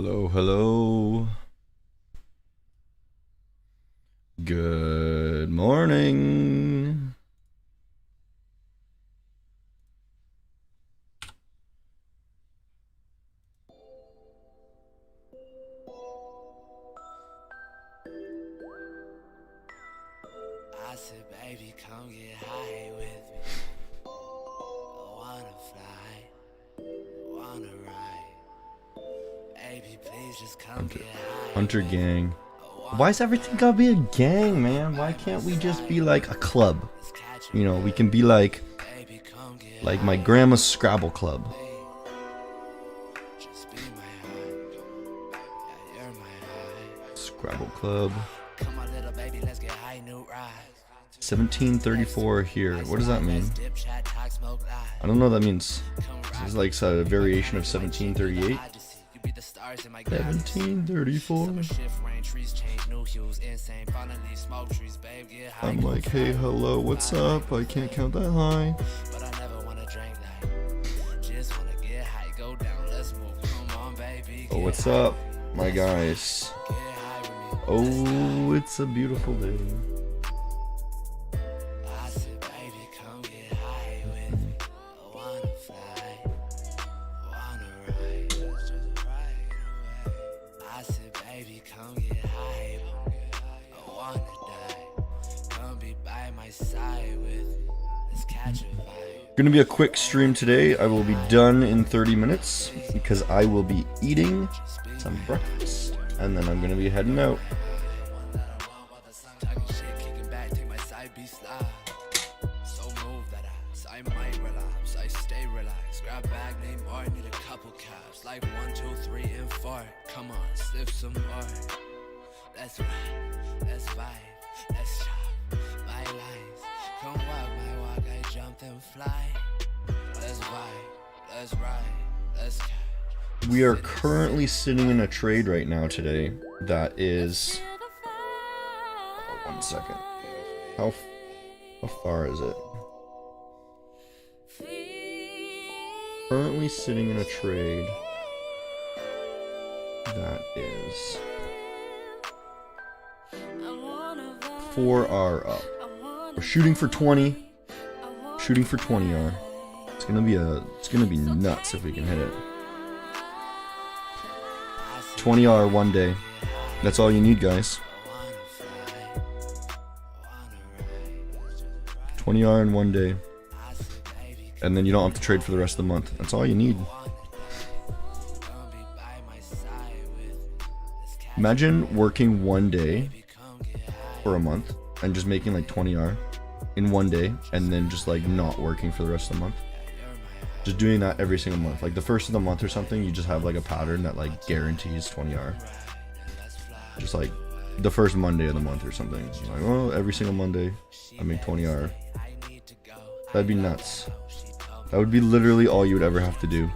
Hello, hello. Good morning. I said, baby, come get high with me. I wanna fly, wanna ride. Baby, please just come get high. Hunter gang. Why is everything gotta be a gang, man? Why can't we just be like a club? You know, we can be like my grandma's Scrabble club. Scrabble club. 1734 here. What does that mean? I don't know what that means. It's like a variation of 1738. 1734. I'm like, hey, hello, what's up? I can't count that high. Oh, what's up, my guys? Oh, it's a beautiful day. Gonna be a quick stream today. I will be done in 30 minutes because I will be eating some breakfast and then I'm gonna be heading out. Like 1, 2, 3, and 4. Come on, slip some more. Let's ride, let's vibe, let's chop my lines. Come walk my walk, I jump and fly. Let's vibe, let's ride, let's catch. We are currently sitting in a trade right now today that is... Oh, 1 second. How far is it? Currently sitting in a trade that is 4R up. We're shooting for 20. Shooting for 20R. It's gonna be nuts if we can hit it. 20R one day. That's all you need, guys. 20R in one day. And then you don't have to trade for the rest of the month. That's all you need. Imagine working one day for a month and just making like 20R in one day and then just like not working for the rest of the month. Just doing that every single month. Like the first of the month or something, you just have like a pattern that like guarantees 20R. Just like the first Monday of the month or something. Like, well, every single Monday I make 20R. That'd be nuts. That would be literally all you would ever have to do.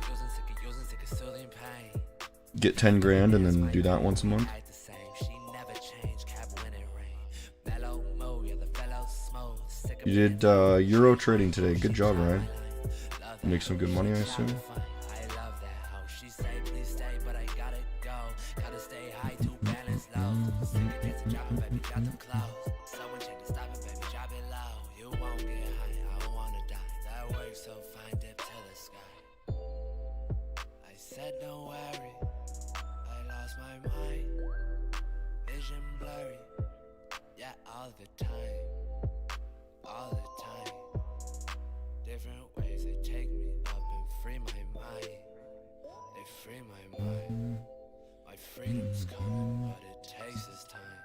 Get 10 grand and then do that once a month. You did Euro trading today. Good job, Ryan. Make some good money, I assume. Don't worry, I lost my mind. Vision blurry, yeah, all the time, all the time. Different ways they take me up and free my mind. They free my mind. My freedom's coming, but it takes its time.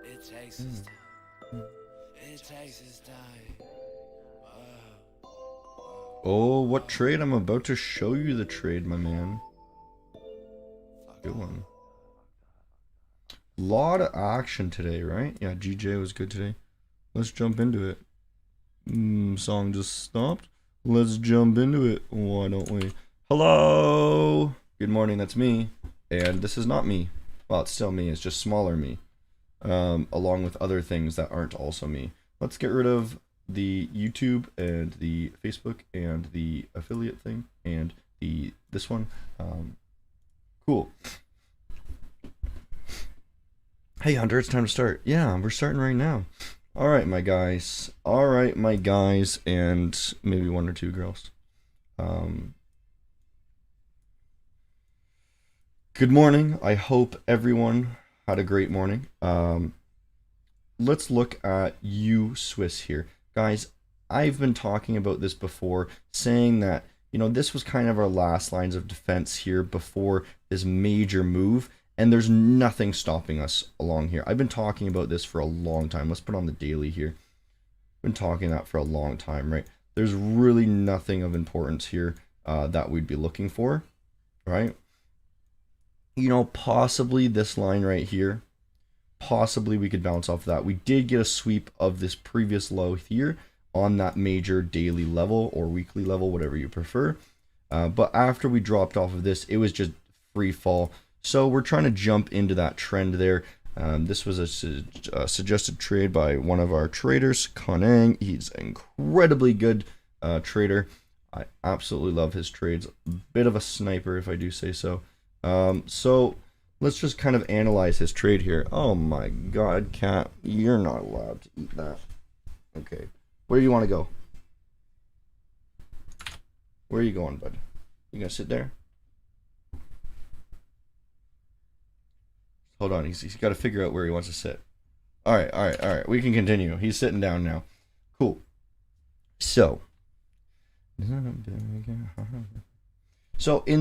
It takes its time. It takes its time. Oh, what trade? I'm about to show you the trade, my man. Good one. Lot of action today, right? Yeah, GJ was good today. Let's jump into it. Song just stopped. Let's jump into it. Why don't we? Hello! Good morning, that's me. And this is not me. Well, it's still me. It's just smaller me. Along with other things that aren't also me. Let's get rid of the YouTube and the Facebook and the affiliate thing and this one. Cool. Hey Hunter, it's time to start. Yeah, we're starting right now. All right, my guys. All right, my guys, and maybe one or two girls. Good morning. I hope everyone had a great morning. Let's look at Swiss here. Guys, I've been talking about this before, saying that, this was kind of our last lines of defense here before this major move, and there's nothing stopping us along here. I've been talking about this for a long time. Let's put on the daily here. Been talking that for a long time, right? There's really nothing of importance here that we'd be looking for, right? Possibly this line right here. Possibly we could bounce off that. We did get a sweep of this previous low here on that major daily level or weekly level, whatever you prefer. But after we dropped off of this, it was just free fall. So we're trying to jump into that trend there. This was a suggested trade by one of our traders, Conang. He's an incredibly good trader. I absolutely love his trades. Bit of a sniper, if I do say so. So let's just kind of analyze his trade here. Oh my God, cat, you're not allowed to eat that. Okay, where do you want to go? Where are you going, bud? You gonna sit there? Hold on, he's got to figure out where he wants to sit. All right. We can continue. He's sitting down now. Cool. So in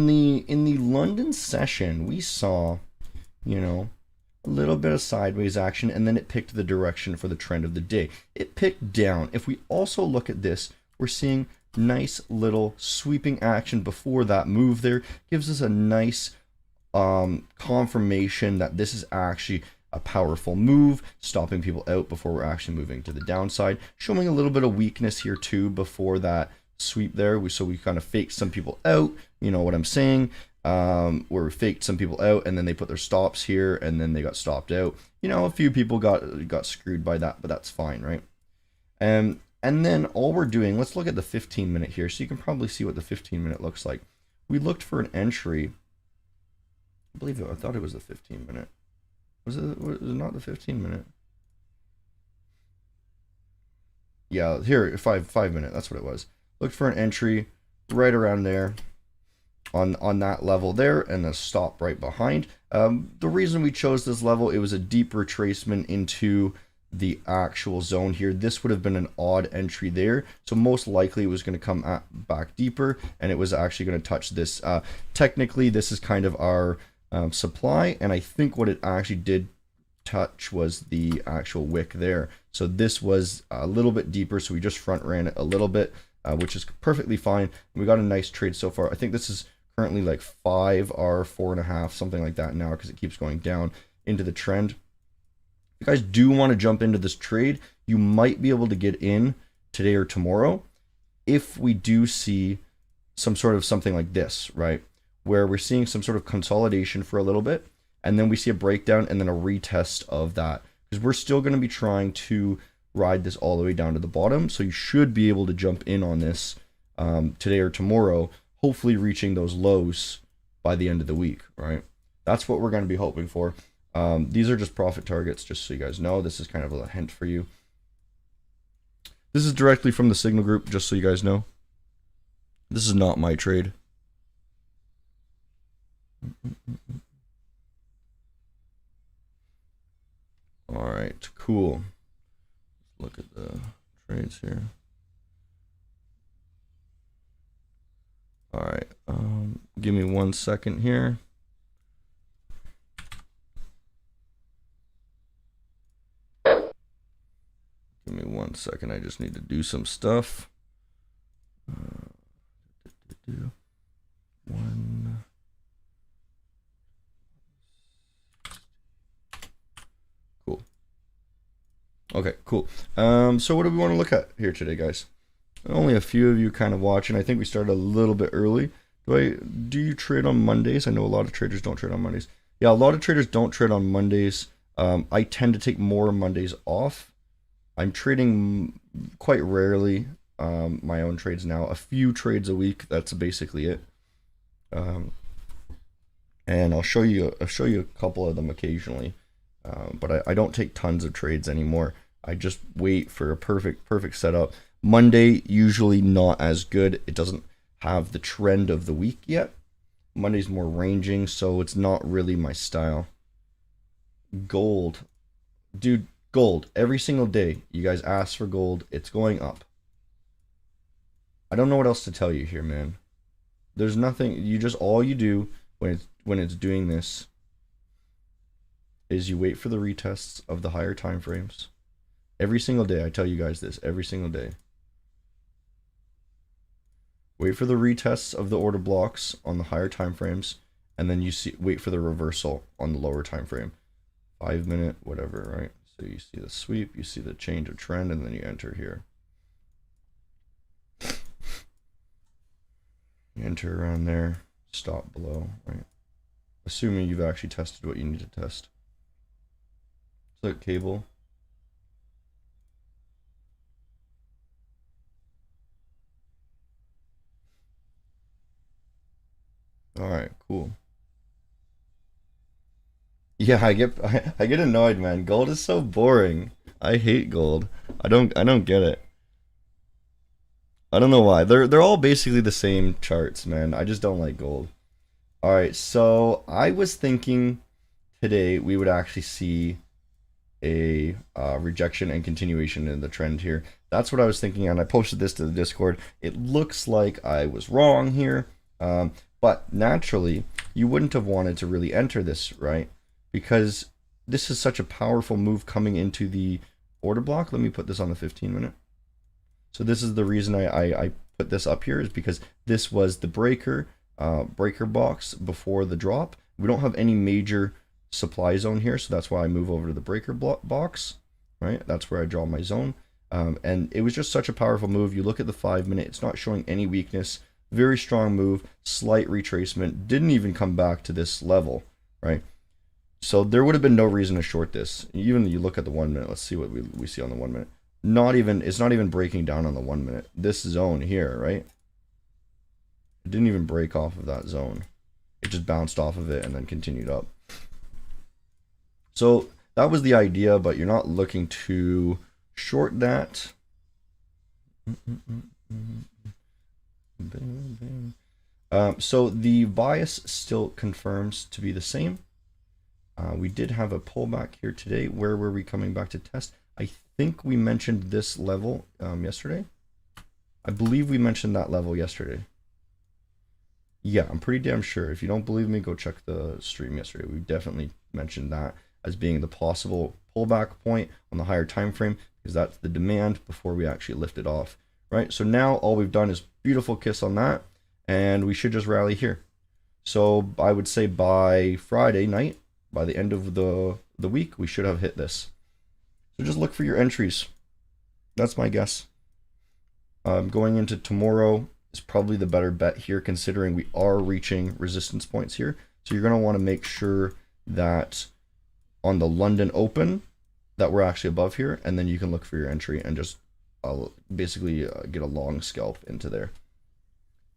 the London session, we saw, a little bit of sideways action, and then it picked the direction for the trend of the day. It picked down. If we also look at this, we're seeing nice little sweeping action before that move there. Gives us a nice confirmation that this is actually a powerful move, stopping people out before we're actually moving to the downside, showing a little bit of weakness here too before that sweep there. So we kind of faked some people out, you know what I'm saying, where we faked some people out and then they put their stops here and then they got stopped out. A few people got screwed by that, but that's fine, right? And then all we're doing, let's look at the 15-minute here so you can probably see what the 15-minute looks like. We looked for an entry. I thought it was the 15-minute. Was it not the 15-minute? Yeah, here, 5-minute, that's what it was. Looked for an entry right around there on that level there and a stop right behind. The reason we chose this level, it was a deep retracement into the actual zone here. This would have been an odd entry there, so most likely it was going to come back deeper and it was actually going to touch this. Technically, this is kind of our supply, and I think what it actually did touch was the actual wick there. So this was a little bit deeper, so we just front ran it a little bit, which is perfectly fine. We got a nice trade so far. I think this is currently like 5 or 4.5, something like that now, because it keeps going down into the trend. If you guys do want to jump into this trade, you might be able to get in today or tomorrow if we do see some sort of something like this, right? Where we're seeing some sort of consolidation for a little bit, and then we see a breakdown and then a retest of that, because we're still going to be trying to ride this all the way down to the bottom. So you should be able to jump in on this today or tomorrow, hopefully reaching those lows by the end of the week, right? That's what we're going to be hoping for. These are just profit targets, just so you guys know. This is kind of a hint for you. This is directly from the Signal Group, just so you guys know. This is not my trade. All right, cool. Let's look at the trades here. All right, give me 1 second here. Give me 1 second. I just need to do some stuff. One. Cool. Okay, cool. So what do we want to look at here today, guys? Only a few of you kind of watching. I think we started a little bit early. Do you trade on Mondays? I know a lot of traders don't trade on Mondays. Yeah, a lot of traders don't trade on Mondays. I tend to take more Mondays off. I'm trading quite rarely my own trades now. A few trades a week. That's basically it. and I'll show you a couple of them occasionally. But I don't take tons of trades anymore. I just wait for a perfect setup. Monday usually not as good. It doesn't have the trend of the week yet. Monday's more ranging, so it's not really my style. Gold. Dude, gold. Every single day, you guys ask for gold. It's going up. I don't know what else to tell you here, man. There's nothing. You just, all you do when it's doing this is you wait for the retests of the higher time frames. Every single day, I tell you guys this. Every single day. Wait for the retests of the order blocks on the higher time frames, and then wait for the reversal on the lower time frame. 5 minute, whatever, right? So you see the sweep, you see the change of trend, and then you enter here. You enter around there, stop below, right? Assuming you've actually tested what you need to test. So cable. All right, cool. Yeah, I get annoyed, man. Gold is so boring. I hate gold. I don't get it. I don't know why. They're all basically the same charts, man. I just don't like gold. All right, so I was thinking today we would actually see a rejection and continuation in the trend here. That's what I was thinking, and I posted this to the Discord. It looks like I was wrong here. But naturally, you wouldn't have wanted to really enter this, right? Because this is such a powerful move coming into the order block. Let me put this on the 15 minute. So this is the reason I put this up here, is because this was the breaker box before the drop. We don't have any major supply zone here, so that's why I move over to the breaker box, right? That's where I draw my zone. And it was just such a powerful move. You look at the 5 minute, it's not showing any weakness. Very strong move, slight retracement, didn't even come back to this level, right? So there would have been no reason to short this. Even you look at the 1 minute, let's see what we see on the 1 minute. It's not even breaking down on the 1 minute. This zone here, right? It didn't even break off of that zone. It just bounced off of it and then continued up. So that was the idea, but you're not looking to short that. So the bias still confirms to be the same. We did have a pullback here today. Where were we coming back to test? I think we mentioned this level yesterday. I believe we mentioned that level yesterday. Yeah, I'm pretty damn sure. If you don't believe me, go check the stream yesterday. We definitely mentioned that as being the possible pullback point on the higher time frame, because that's the demand before we actually lift it off. Right, so now all we've done is beautiful kiss on that, and we should just rally here. So I would say by Friday night, by the end of the week, we should have hit this. So just look for your entries. That's my guess. Going into tomorrow is probably the better bet here, considering we are reaching resistance points here. So you're going to want to make sure that on the London Open that we're actually above here, and then you can look for your entry and just I'll basically get a long scalp into there.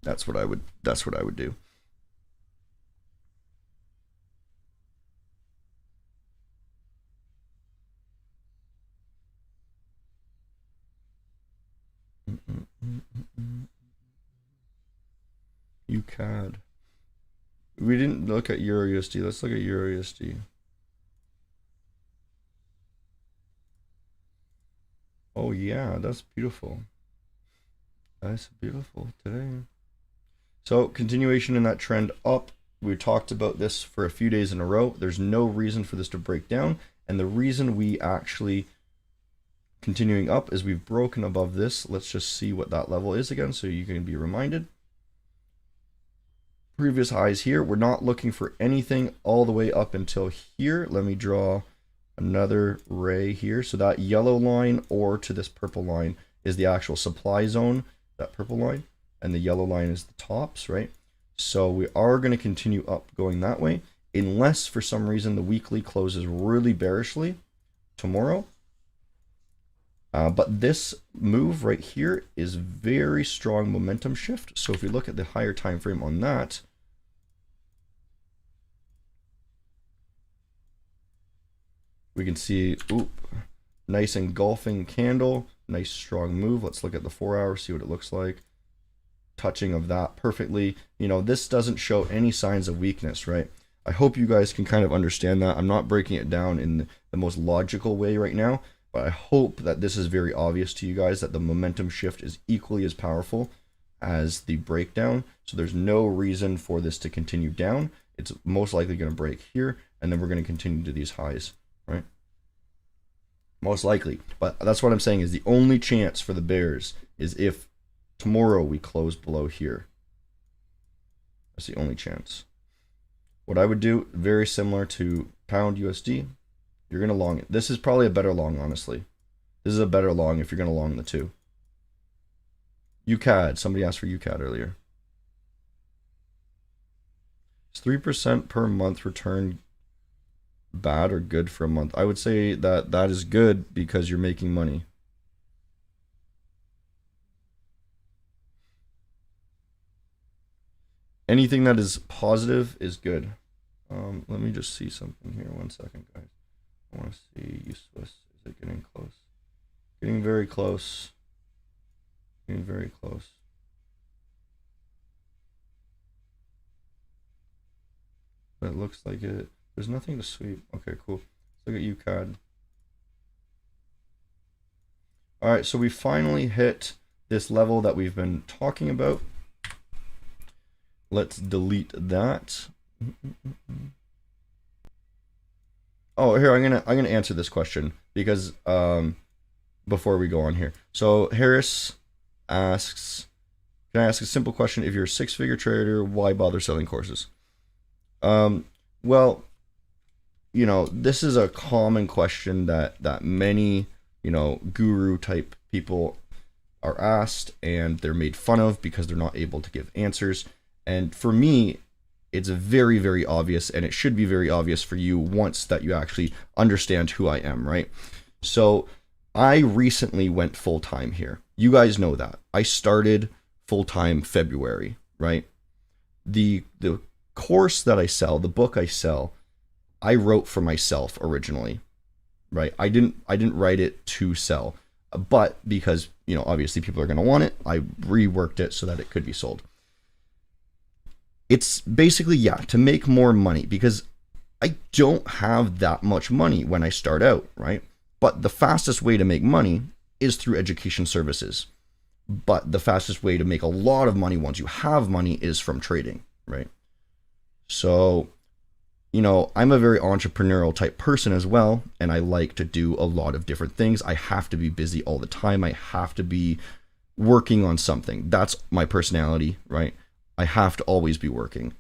That's what I would do. UCAD. We didn't look at Euro USD. Let's look at Euro USD. Oh yeah, that's beautiful. That's beautiful today. So continuation in that trend up. We talked about this for a few days in a row. There's no reason for this to break down. And the reason we actually continuing up is we've broken above this. Let's just see what that level is again so you can be reminded. Previous highs here. We're not looking for anything all the way up until here. Let me draw another ray here. So that yellow line or to this purple line is the actual supply zone, that purple line, and the yellow line is the tops, right? So we are going to continue up going that way, unless for some reason the weekly closes really bearishly tomorrow. But this move right here is very strong momentum shift. So if we look at the higher time frame on that, We can see, oop, nice engulfing candle, nice strong move. Let's look at the 4 hour, see what it looks like. Touching of that perfectly. You know, this doesn't show any signs of weakness, right? I hope you guys can kind of understand that. I'm not breaking it down in the most logical way right now, but I hope that this is very obvious to you guys, that the momentum shift is equally as powerful as the breakdown. So there's no reason for this to continue down. It's most likely going to break here, and then we're going to continue to these highs, right? Most likely. But that's what I'm saying, is the only chance for the bears is if tomorrow we close below here. That's the only chance. What I would do, very similar to pound USD, you're going to long it. This is probably a better long, honestly. This is a better long if you're going to long the two. UCAD. Somebody asked for UCAD earlier. Is 3% per month return bad or good for a month? I would say that that is good because you're making money. Anything that is positive is good. Let me just see something here. 1 second, guys. I want to see useless. Is it getting close? Getting very close. Getting very close. But it looks like it. There's nothing to sweep. Okay, cool. Let's look at UCAD. All right, so we finally hit this level that we've been talking about. Let's delete that. Oh, here, I'm gonna answer this question because before we go on here. So Harris asks, can I ask a simple question? If you're a 6-figure trader, why bother selling courses? Well, you know, this is a common question that many, you know, guru type people are asked, and they're made fun of because they're not able to give answers. And for me, it's very, very obvious, and it should be very obvious for you once that you actually understand who I am, right? So I recently went full-time here. You guys know that. I started full-time February, right? The course that I sell, the book I sell, I wrote for myself originally, right? I didn't write it to sell, but because, you know, obviously people are going to want it, I reworked it so that it could be sold. It's basically, yeah, to make more money, because I don't have that much money when I start out, right? But the fastest way to make money is through education services. But the fastest way to make a lot of money once you have money is from trading, right? So, you know, I'm a very entrepreneurial type person as well, and I like to do a lot of different things. I have to be busy all the time. I have to be working on something. That's my personality, right? I have to always be working.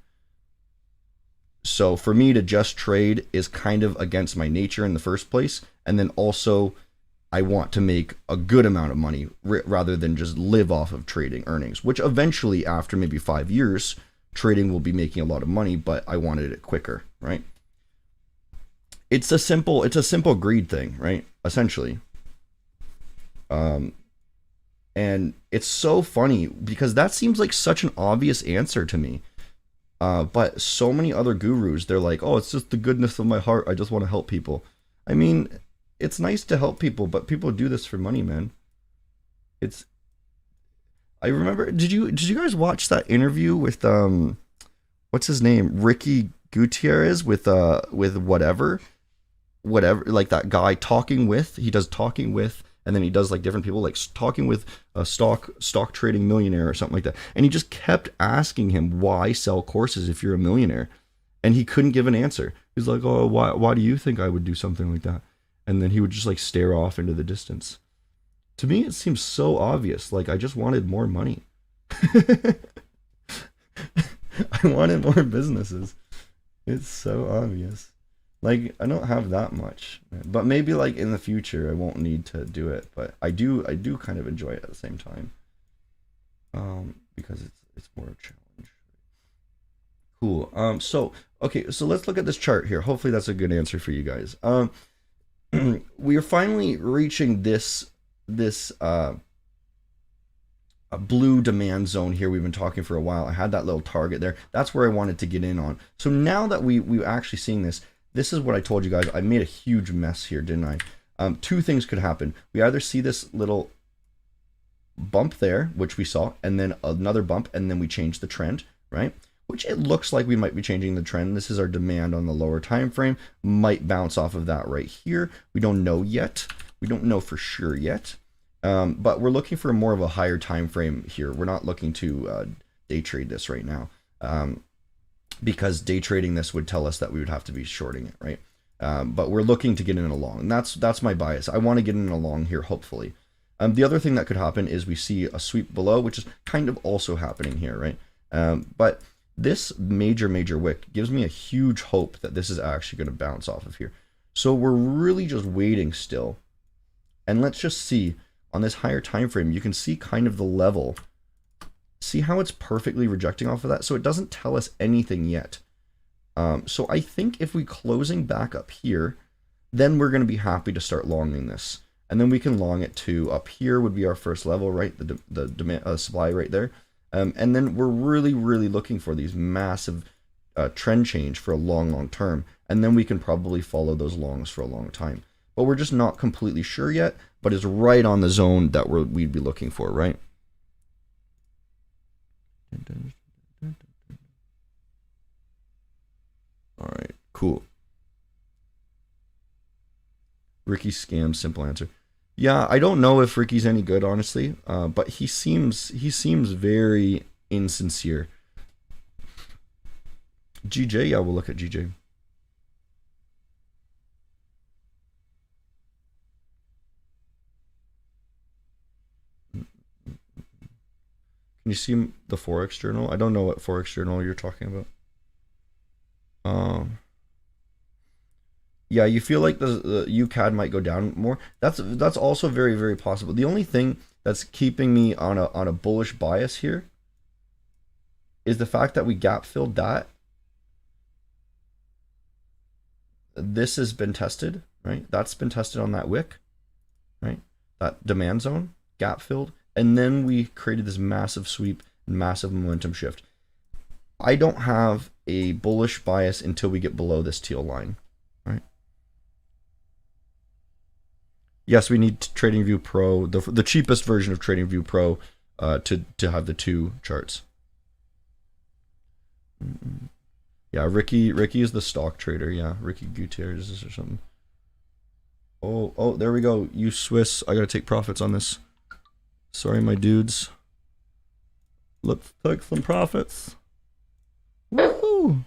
So for me to just trade is kind of against my nature in the first place. And then also I want to make a good amount of money rather than just live off of trading earnings, which eventually after maybe 5 years, trading will be making a lot of money, but I wanted it quicker, right? It's a simple greed thing, right? Essentially. And it's so funny because that seems like such an obvious answer to me. But so many other gurus, they're like, oh, it's just the goodness of my heart. I just want to help people. I mean, it's nice to help people, but people do this for money, man. I remember, did you guys watch that interview with, what's his name? Ricky Gutierrez with whatever, like that guy he does talking with, and then he does like different people, like talking with a stock trading millionaire or something like that. And he just kept asking him, why sell courses if you're a millionaire? And he couldn't give an answer. He's like, oh, why do you think I would do something like that? And then he would just like stare off into the distance. To me, it seems so obvious. Like, I just wanted more money. I wanted more businesses. It's so obvious. Like, I don't have that much, but maybe like in the future I won't need to do it, but I do kind of enjoy it at the same time, because it's more of a challenge. Cool. So okay, so let's look at this chart here. Hopefully that's a good answer for you guys. We are finally reaching this a blue demand zone here. We've been talking for a while. I had that little target there. That's where I wanted to get in on. So now that we're actually seeing this, this is what I told you guys. I made a huge mess here, didn't I? Two things could happen. We either see this little bump there, which we saw, and then another bump, and then we change the trend, right? Which it looks like we might be changing the trend. This is our demand on the lower time frame. Might bounce off of that right here. We don't know yet. We don't know for sure yet. But we're looking for more of a higher time frame here. We're not looking to day trade this right now. Because day trading this would tell us that we would have to be shorting it, right? But we're looking to get in a long, and that's my bias. I want to get in a long here, hopefully. The other thing that could happen is we see a sweep below, which is kind of also happening here, right? But this major wick gives me a huge hope that this is actually going to bounce off of here. So we're really just waiting still. And let's just see on this higher time frame, you can see kind of the level. See how it's perfectly rejecting off of that? So it doesn't tell us anything yet. So I think if we closing back up here, then we're going to be happy to start longing this. And then we can long it to up here would be our first level, right? The demand supply right there. And then we're really looking for these massive trend change for a long term. And then we can probably follow those longs for a long time. But we're just not completely sure yet, but it's right on the zone that we'd be looking for, right? All right, cool. Ricky scams, simple answer. Yeah, I don't know if Ricky's any good, honestly, but he seems very insincere. GJ, yeah, we'll look at GJ. Can you see the Forex journal? I don't know what Forex journal you're talking about. Yeah, you feel like the UCAD might go down more. That's also very possible. The only thing that's keeping me on a bullish bias here is the fact that we gap filled that. This has been tested, right? That's been tested on that wick, right? That demand zone, gap filled. And then we created this massive sweep, massive momentum shift. I don't have a bullish bias until we get below this teal line, right? Yes, we need TradingView Pro, the cheapest version of TradingView Pro, to have the two charts. Yeah, Ricky is the stock trader. Yeah, Ricky Gutierrez or something. Oh, there we go. You Swiss, I gotta take profits on this. Sorry, my dudes. Let's take some profits. Woohoo!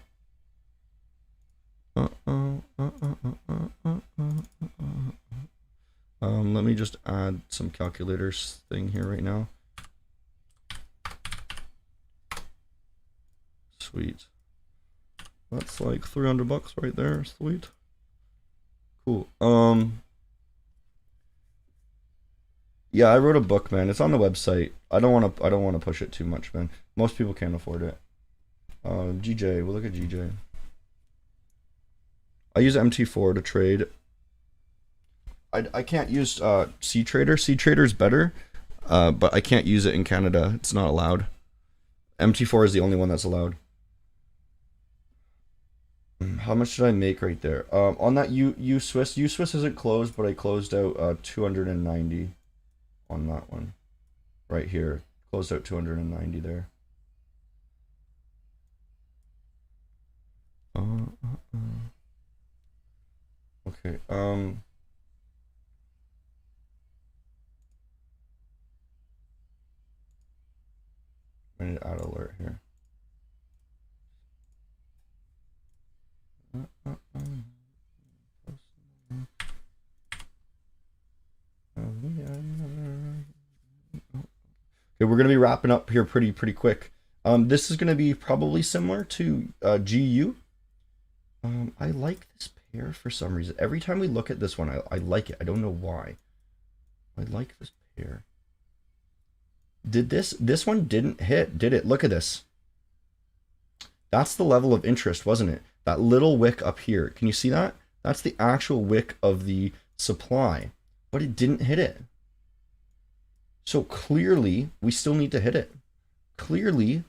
Let me just add some calculators thing here right now. Sweet. That's like $300 right there. Sweet. Cool. Yeah, I wrote a book, man. It's on the website. I don't want to push it too much, man. Most people can't afford it. GJ, we'll look at GJ. I use MT4 to trade. I can't use C Trader. C Trader is better, but I can't use it in Canada. It's not allowed. MT4 is the only one that's allowed. How much did I make right there? On that U Swiss isn't closed, but I closed out 290 on that one. Right here. Closed out 290 there. Okay. I need to add alert here. Okay, we're gonna be wrapping up here pretty quick. This is gonna be probably similar to GU. I like this pair for some reason. Every time we look at this one, I like it. I don't know why. I like this pair. Did this one didn't hit, did it? Look at this. That's the level of interest, wasn't it? That little wick up here. Can you see that? That's the actual wick of the supply, but it didn't hit it. So clearly, we still need to hit it. Clearly,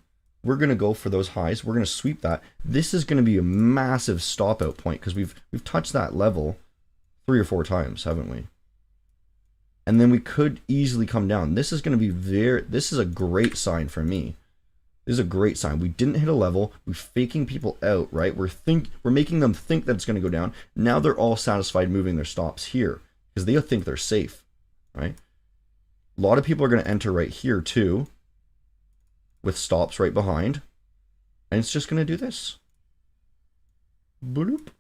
we're going to go for those highs. We're going to sweep that. This is going to be a massive stop out point because we've touched that level 3 or 4 times, haven't we? And then we could easily come down. This is going to be this is a great sign for me. This is a great sign. We didn't hit a level. We're faking people out, right? We're making them think that it's going to go down. Now they're all satisfied moving their stops here because they think they're safe, right? A lot of people are going to enter right here too with stops right behind. And it's just going to do this. Bloop.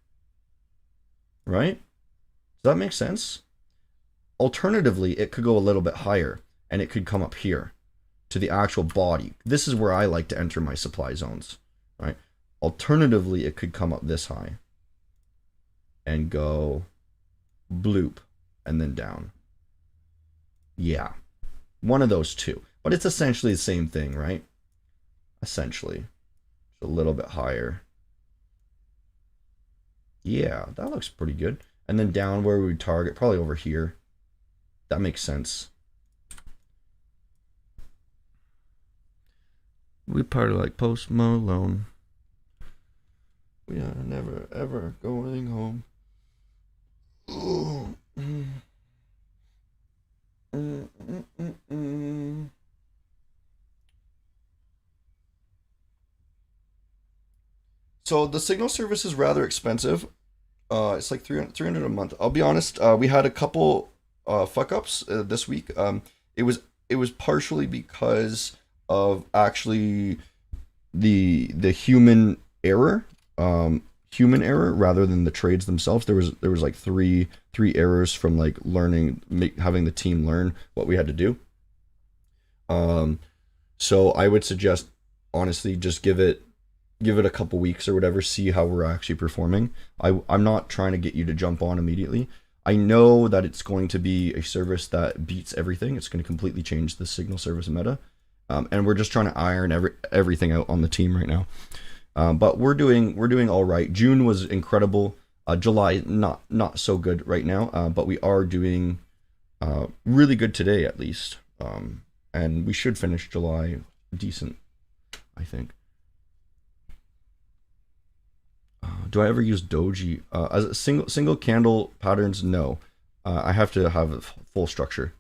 Right? Does that make sense? Alternatively, it could go a little bit higher and it could come up here to the actual body. This is where I like to enter my supply zones, right? Alternatively, it could come up this high and go bloop and then down. Yeah, one of those two. But it's essentially the same thing, right? Essentially. Just a little bit higher. Yeah, that looks pretty good. And then down where we would target, probably over here. That makes sense. We party like Post Malone. We are never ever going home. So the signal service is rather expensive. It's like 300 a month. I'll be honest. We had a couple fuck ups this week. It was partially because of actually the human error, rather than the trades themselves. There was like three errors from like having the team learn what we had to do. So I would suggest honestly just give it a couple weeks or whatever, see how we're actually performing. I'm not trying to get you to jump on immediately. I know that it's going to be a service that beats everything. It's going to completely change the signal service meta. And we're just trying to iron everything out on the team right now. But we're doing all right. June was incredible. July not so good right now. But we are doing really good today at least. And we should finish July decent, I think. Do I ever use doji as a single candle patterns? No, I have to have a full structure.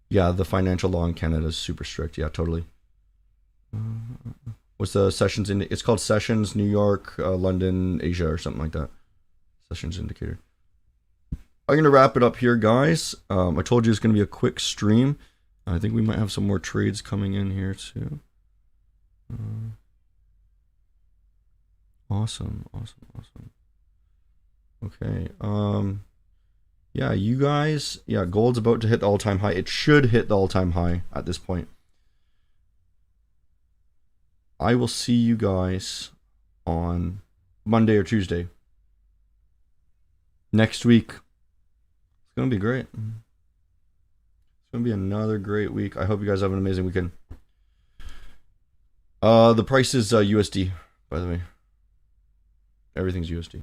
Yeah, the financial law in Canada is super strict. Yeah, totally. What's the sessions in? It's called Sessions New York, London, Asia, or something like that. Sessions indicator. I'm gonna wrap it up here, guys. I told you it's gonna be a quick stream. I think we might have some more trades coming in here too. Awesome. Okay. Yeah, you guys. Yeah, gold's about to hit the all-time high. It should hit the all-time high at this point. I will see you guys on Monday or Tuesday. Next week. It's gonna be great. It's gonna be another great week. I hope you guys have an amazing weekend. The price is USD, by the way. Everything's USD.